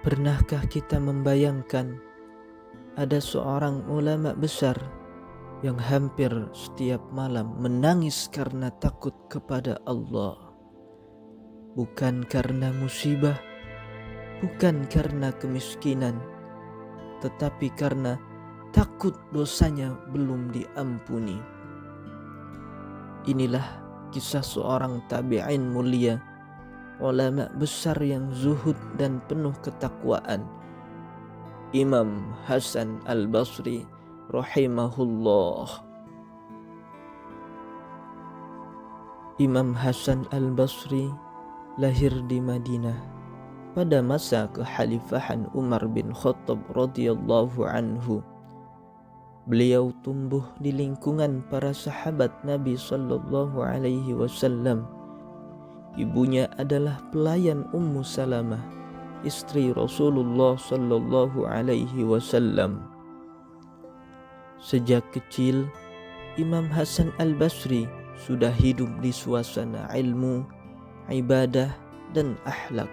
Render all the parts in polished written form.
Pernahkah kita membayangkan ada seorang ulama besar yang hampir setiap malam menangis karena takut kepada Allah? Bukan karena musibah, bukan karena kemiskinan, tetapi karena takut dosanya belum diampuni. Inilah kisah seorang tabi'in mulia, ulama besar yang zuhud dan penuh ketakwaan, Imam Hasan Al-Basri rahimahullah. Imam Hasan Al-Basri lahir di Madinah pada masa kekhalifahan Umar bin Khattab radhiyallahu anhu. Beliau tumbuh di lingkungan para sahabat Nabi sallallahu alaihi wasallam. Ibunya adalah pelayan Ummu Salamah, istri Rasulullah sallallahu alaihi wasallam. Sejak kecil, Imam Hasan Al-Basri sudah hidup di suasana ilmu, ibadah, dan akhlak.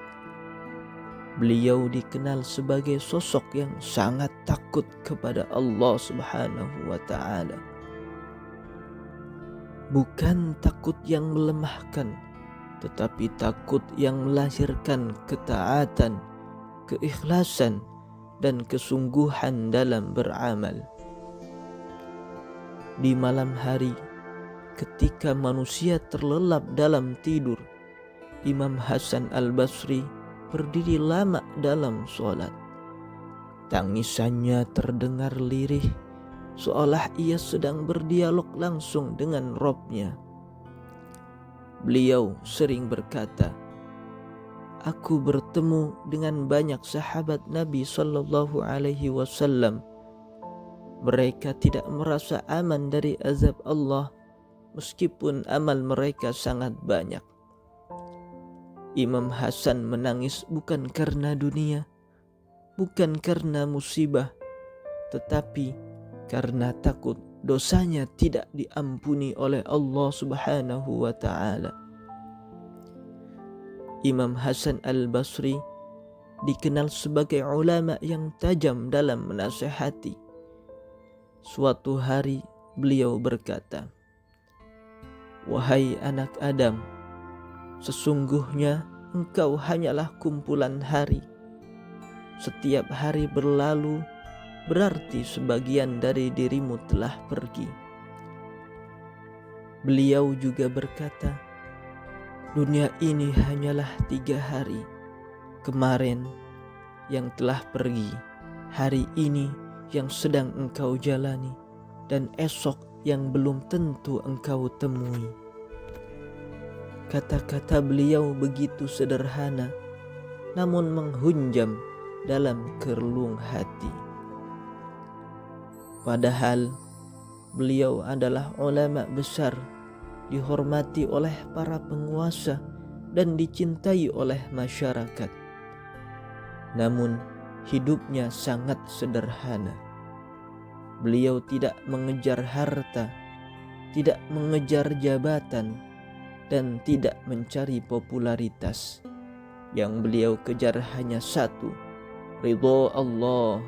Beliau dikenal sebagai sosok yang sangat takut kepada Allah Subhanahu wa Ta'ala. Bukan takut yang melemahkan, tetapi takut yang melahirkan ketaatan, keikhlasan, dan kesungguhan dalam beramal. Di malam hari, ketika manusia terlelap dalam tidur, Imam Hasan Al-Basri berdiri lama dalam sholat. Tangisannya terdengar lirih, seolah ia sedang berdialog langsung dengan Rabb-Nya. Beliau sering berkata, "Aku bertemu dengan banyak sahabat Nabi sallallahu alaihi wasallam. Mereka tidak merasa aman dari azab Allah meskipun amal mereka sangat banyak." Imam Hasan menangis bukan karena dunia, bukan karena musibah, tetapi karena takut dosanya tidak diampuni oleh Allah Subhanahu wa Ta'ala. Imam Hasan Al-Basri dikenal sebagai ulama yang tajam dalam menasihati. Suatu hari beliau berkata, "Wahai anak Adam, sesungguhnya engkau hanyalah kumpulan hari. Setiap hari berlalu berarti sebagian dari dirimu telah pergi." Beliau juga berkata, "Dunia ini hanyalah 3 hari. Kemarin yang telah pergi, hari ini yang sedang engkau jalani, dan esok yang belum tentu engkau temui." Kata-kata beliau begitu sederhana, namun menghunjam dalam kerelung hati. Padahal beliau adalah ulama besar, dihormati oleh para penguasa dan dicintai oleh masyarakat. Namun hidupnya sangat sederhana. Beliau tidak mengejar harta, tidak mengejar jabatan, dan tidak mencari popularitas. Yang beliau kejar hanya satu, ridho Allah.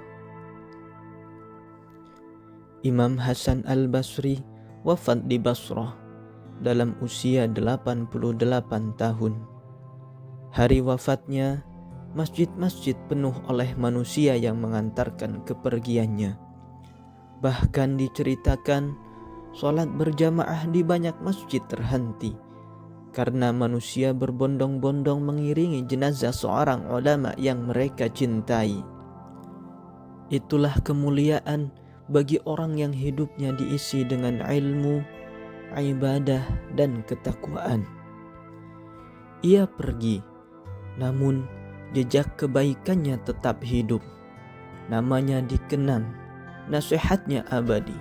Imam Hasan Al-Basri wafat di Basrah dalam usia 88 tahun. Hari wafatnya, masjid-masjid penuh oleh manusia yang mengantarkan kepergiannya. Bahkan diceritakan, sholat berjamaah di banyak masjid terhenti karena manusia berbondong-bondong mengiringi jenazah seorang ulama yang mereka cintai. Itulah kemuliaan bagi orang yang hidupnya diisi dengan ilmu, ibadah, dan ketakwaan. Ia pergi, namun jejak kebaikannya tetap hidup. Namanya dikenang, nasihatnya abadi,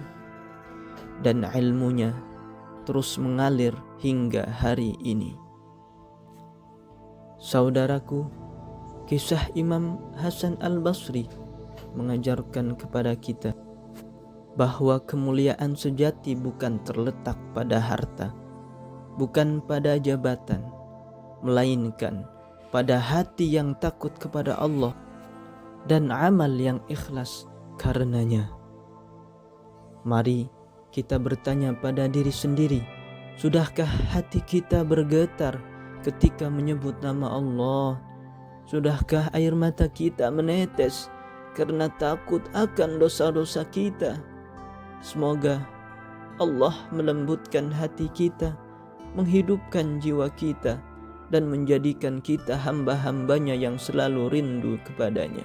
dan ilmunya terus mengalir hingga hari ini. Saudaraku, kisah Imam Hasan Al-Basri mengajarkan kepada kita bahwa kemuliaan sejati bukan terletak pada harta, bukan pada jabatan, melainkan pada hati yang takut kepada Allah dan amal yang ikhlas karenanya. Mari kita bertanya pada diri sendiri, sudahkah hati kita bergetar ketika menyebut nama Allah? Sudahkah air mata kita menetes karena takut akan dosa-dosa kita? Semoga Allah melembutkan hati kita, menghidupkan jiwa kita, dan menjadikan kita hamba-hambanya yang selalu rindu kepadanya.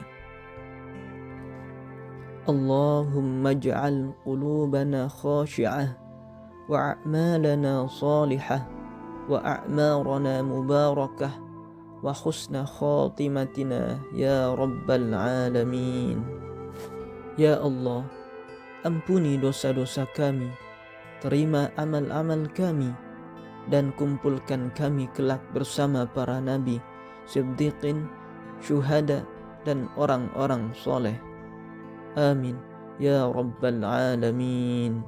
Allahumma ij'al qulubana khashi'ah wa a'malana salihah wa a'marana mubarakah wa husna khatimatina ya rabbal alamin. Ya Allah, ampuni dosa-dosa kami, terima amal-amal kami, dan kumpulkan kami kelak bersama para nabi, siddiqin, syuhada, dan orang-orang soleh. Amin ya rabbal alamin.